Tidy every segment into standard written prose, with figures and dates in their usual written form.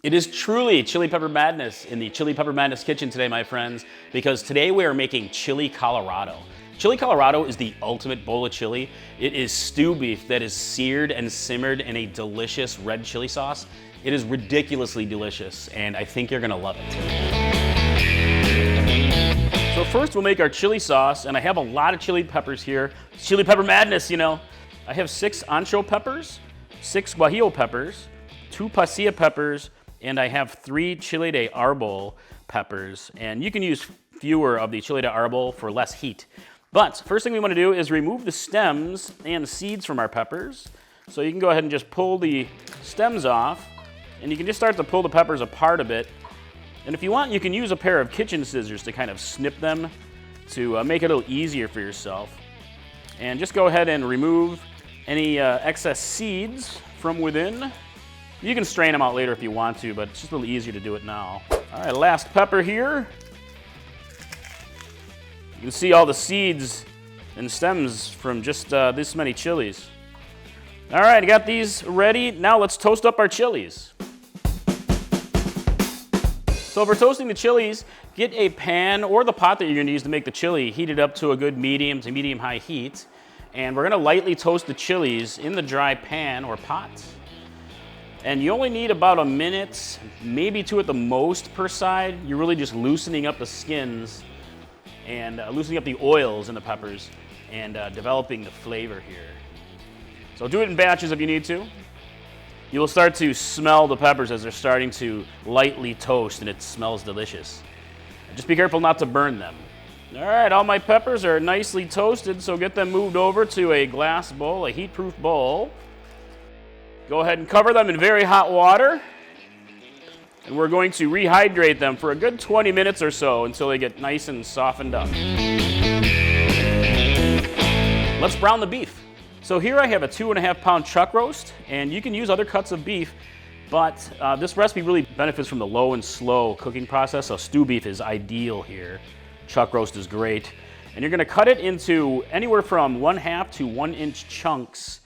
It is truly Chili Pepper Madness in the Chili Pepper Madness kitchen today, my friends, because today we are making Chili Colorado. Chili Colorado is the ultimate bowl of chili. It is stew beef that is seared and simmered in a delicious red chili sauce. It is ridiculously delicious, and I think you're gonna love it. So first we'll make our chili sauce, and I have a lot of chili peppers here. Chili Pepper Madness, you know. I have 6 ancho peppers, 6 guajillo peppers, 2 pasilla peppers, and I have 3 chile de arbol peppers. And you can use fewer of the chile de arbol for less heat. But first thing we want to do is remove the stems and seeds from our peppers. So you can go ahead and just pull the stems off, and you can just start to pull the peppers apart a bit. And if you want, you can use a pair of kitchen scissors to kind of snip them to make it a little easier for yourself. And just go ahead and remove any excess seeds from within. You can strain them out later if you want to, but it's just a little easier to do it now. All right, last pepper here. You can see all the seeds and stems from just this many chilies. All right, I got these ready. Now let's toast up our chilies. So for toasting the chilies, get a pan or the pot that you're gonna use to make the chili, heat it up to a good medium to medium-high heat. And we're gonna lightly toast the chilies in the dry pan or pot. And you only need about a minute, maybe 2 at the most per side. You're really just loosening up the skins and loosening up the oils in the peppers and developing the flavor here. So do it in batches if you need to. You will start to smell the peppers as they're starting to lightly toast, and it smells delicious. Just be careful not to burn them. All right, all my peppers are nicely toasted, so get them moved over to a glass bowl, a heat-proof bowl. Go ahead and cover them in very hot water, and we're going to rehydrate them for a good 20 minutes or so until they get nice and softened up. Let's brown the beef. So here I have a 2.5-pound chuck roast, and you can use other cuts of beef, but this recipe really benefits from the low and slow cooking process, so stew beef is ideal here. Chuck roast is great. And you're gonna cut it into anywhere from 1/2 to 1-inch chunks.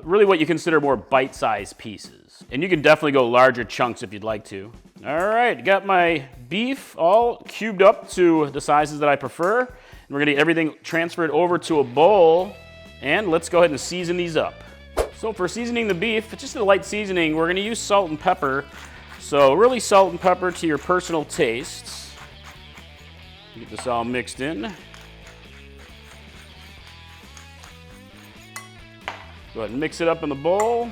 Really what you consider more bite-sized pieces. And you can definitely go larger chunks if you'd like to. All right, got my beef all cubed up to the sizes that I prefer. And we're gonna get everything transferred over to a bowl, and let's go ahead and season these up. So for seasoning the beef, it's just a light seasoning. We're gonna use salt and pepper. So really salt and pepper to your personal tastes. Get this all mixed in. Go ahead and mix it up in the bowl.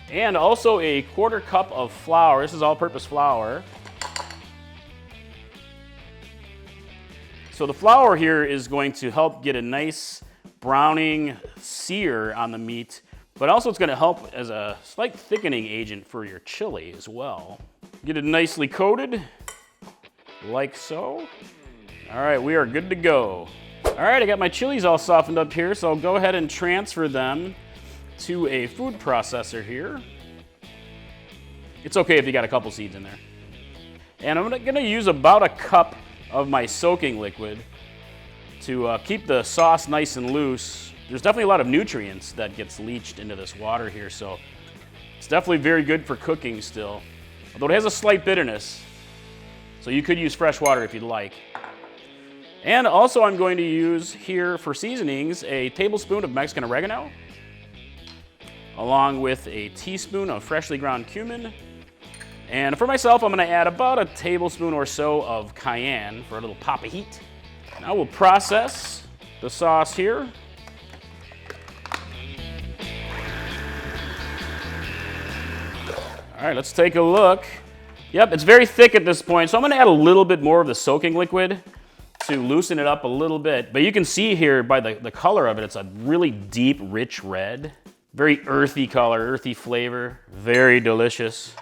And also a 1/4 cup of flour. This is all-purpose flour. So the flour here is going to help get a nice browning sear on the meat, but also it's going to help as a slight thickening agent for your chili as well. Get it nicely coated, like so. All right, we are good to go. All right, I got my chilies all softened up here, so I'll go ahead and transfer them to a food processor here. It's okay if you got a couple seeds in there. And I'm gonna use about a cup of my soaking liquid to keep the sauce nice and loose. There's definitely a lot of nutrients that gets leached into this water here, so it's definitely very good for cooking still. Although it has a slight bitterness, so you could use fresh water if you'd like. And also I'm going to use here for seasonings a tablespoon of Mexican oregano, along with a teaspoon of freshly ground cumin. And for myself, I'm gonna add about a tablespoon or so of cayenne for a little pop of heat. Now we'll process the sauce here. All right, let's take a look. Yep, it's very thick at this point, so I'm gonna add a little bit more of the soaking liquid to loosen it up a little bit. But you can see here by the color of it, it's a really deep, rich red. Very earthy color, earthy flavor, very delicious.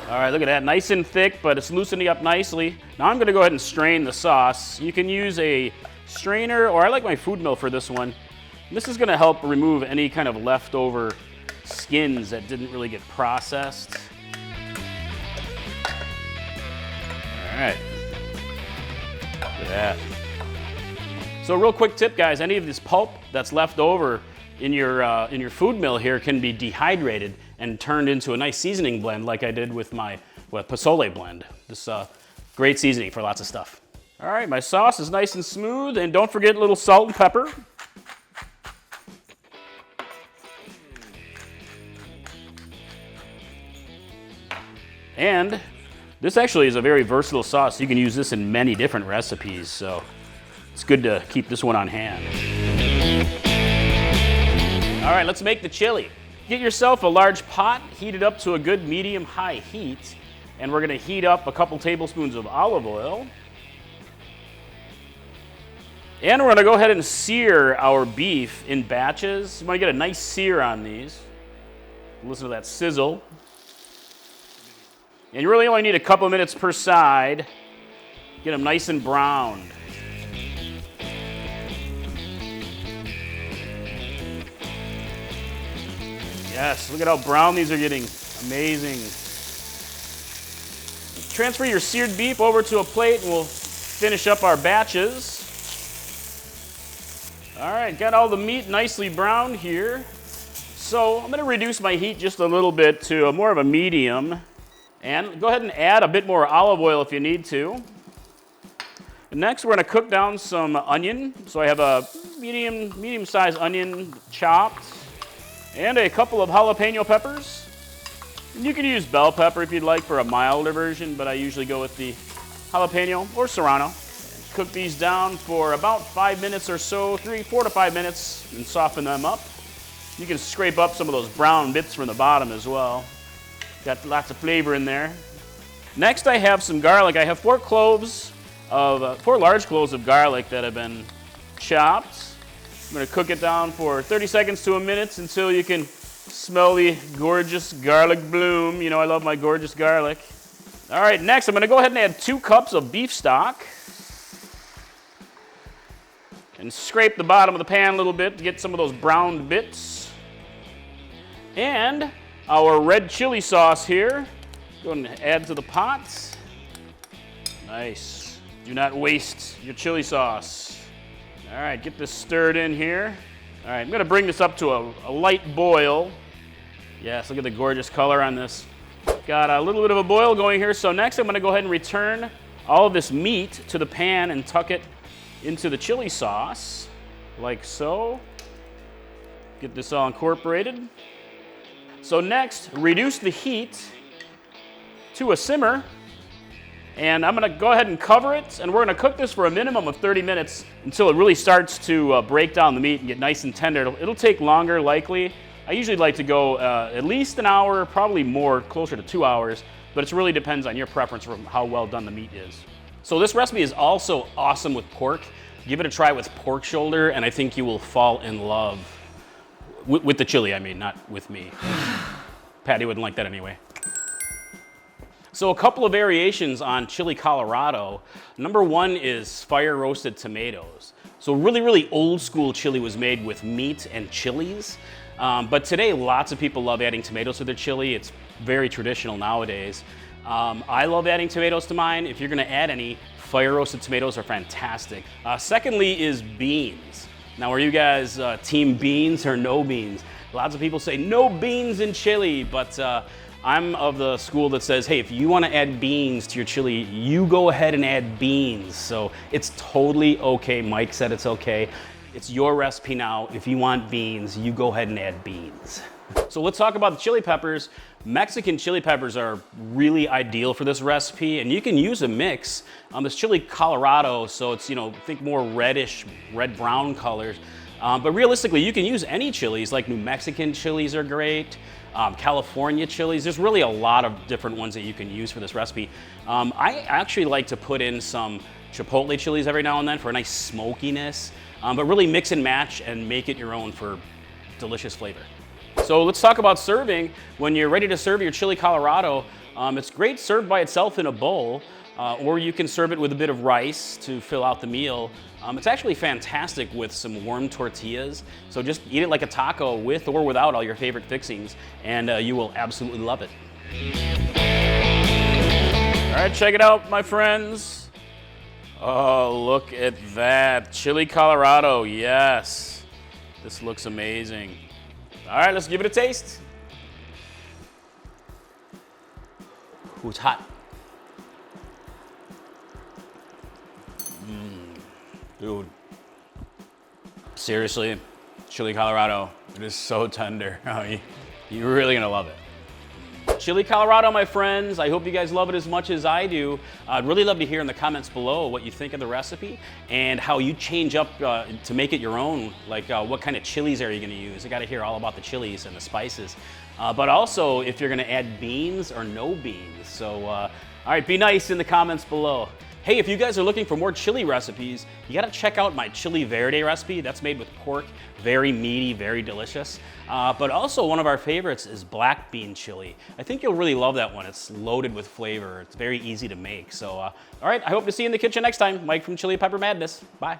All right, look at that, nice and thick, but it's loosening up nicely. Now I'm gonna go ahead and strain the sauce. You can use a strainer, or I like my food mill for this one. This is gonna help remove any kind of leftover skins that didn't really get processed. All right, look at that. So real quick tip, guys, any of this pulp that's left over, in your food mill here can be dehydrated and turned into a nice seasoning blend like I did with my pozole blend. This great seasoning for lots of stuff. All right, my sauce is nice and smooth, and don't forget a little salt and pepper. And this actually is a very versatile sauce. You can use this in many different recipes, so it's good to keep this one on hand. All right, let's make the chili. Get yourself a large pot, heat it up to a good medium-high heat, and we're gonna heat up a couple tablespoons of olive oil. And we're gonna go ahead and sear our beef in batches. You wanna get a nice sear on these. Listen to that sizzle. And you really only need a couple minutes per side. Get them nice and browned. Yes, look at how brown these are getting. Amazing. Transfer your seared beef over to a plate and we'll finish up our batches. All right, got all the meat nicely browned here. So I'm gonna reduce my heat just a little bit to more of a medium. And go ahead and add a bit more olive oil if you need to. And next, we're gonna cook down some onion. So I have a medium-sized onion chopped, and a couple of jalapeno peppers. And you can use bell pepper if you'd like for a milder version, but I usually go with the jalapeno or serrano. Cook these down for about 5 minutes or so, 4 to 5 minutes, and soften them up. You can scrape up some of those brown bits from the bottom as well. Got lots of flavor in there. Next, I have some garlic. I have 4 large cloves of garlic that have been chopped. I'm gonna cook it down for 30 seconds to a minute until you can smell the gorgeous garlic bloom. You know I love my gorgeous garlic. All right, next I'm gonna go ahead and add 2 cups of beef stock. And scrape the bottom of the pan a little bit to get some of those browned bits. And our red chili sauce here. Go ahead and add to the pot. Nice. Do not waste your chili sauce. All right, get this stirred in here. All right, I'm gonna bring this up to a light boil. Yes, look at the gorgeous color on this. Got a little bit of a boil going here, so next I'm gonna go ahead and return all of this meat to the pan and tuck it into the chili sauce, like so. Get this all incorporated. So next, reduce the heat to a simmer, and I'm gonna go ahead and cover it, and we're gonna cook this for a minimum of 30 minutes until it really starts to break down the meat and get nice and tender. It'll take longer, likely. I usually like to go at least an hour, probably more, closer to 2 hours, but it really depends on your preference for how well done the meat is. So this recipe is also awesome with pork. Give it a try with pork shoulder, and I think you will fall in love. With the chili, I mean, not with me. Patty wouldn't like that anyway. So a couple of variations on chili Colorado. Number 1 is fire roasted tomatoes. So really old school chili was made with meat and chilies. But today, lots of people love adding tomatoes to their chili. It's very traditional nowadays. I love adding tomatoes to mine. If you're gonna add any, fire roasted tomatoes are fantastic. Secondly is beans. Now, are you guys team beans or no beans? Lots of people say no beans in chili, but I'm of the school that says, hey, if you want to add beans to your chili, you go ahead and add beans. So it's totally okay. Mike said it's okay. It's your recipe now. If you want beans, you go ahead and add beans. So let's talk about the chili peppers. Mexican chili peppers are really ideal for this recipe, and you can use a mix. This chili Colorado, so it's, think more reddish, red-brown colors. But realistically, you can use any chilies, like New Mexican chilies are great, California chilies. There's really a lot of different ones that you can use for this recipe. I actually like to put in some chipotle chilies every now and then for a nice smokiness, but really mix and match and make it your own for delicious flavor. So let's talk about serving. When you're ready to serve your chili Colorado, it's great served by itself in a bowl, or you can serve it with a bit of rice to fill out the meal. It's actually fantastic with some warm tortillas. So just eat it like a taco with or without all your favorite fixings, and you will absolutely love it. All right, check it out, my friends. Oh, look at that. Chili Colorado, yes. This looks amazing. All right, let's give it a taste. Ooh, it's hot. Dude. Seriously, chili Colorado, it is so tender. You're really gonna love it. Chili Colorado, my friends. I hope you guys love it as much as I do. I'd really love to hear in the comments below what you think of the recipe and how you change up to make it your own. Like what kind of chilies are you gonna use? I gotta hear all about the chilies and the spices. But also if you're gonna add beans or no beans. So, all right, be nice in the comments below. Hey, if you guys are looking for more chili recipes, you gotta check out my chili verde recipe. That's made with pork, very meaty, very delicious. But also one of our favorites is black bean chili. I think you'll really love that one. It's loaded with flavor. It's very easy to make. So, all right, I hope to see you in the kitchen next time. Mike from Chili Pepper Madness. Bye.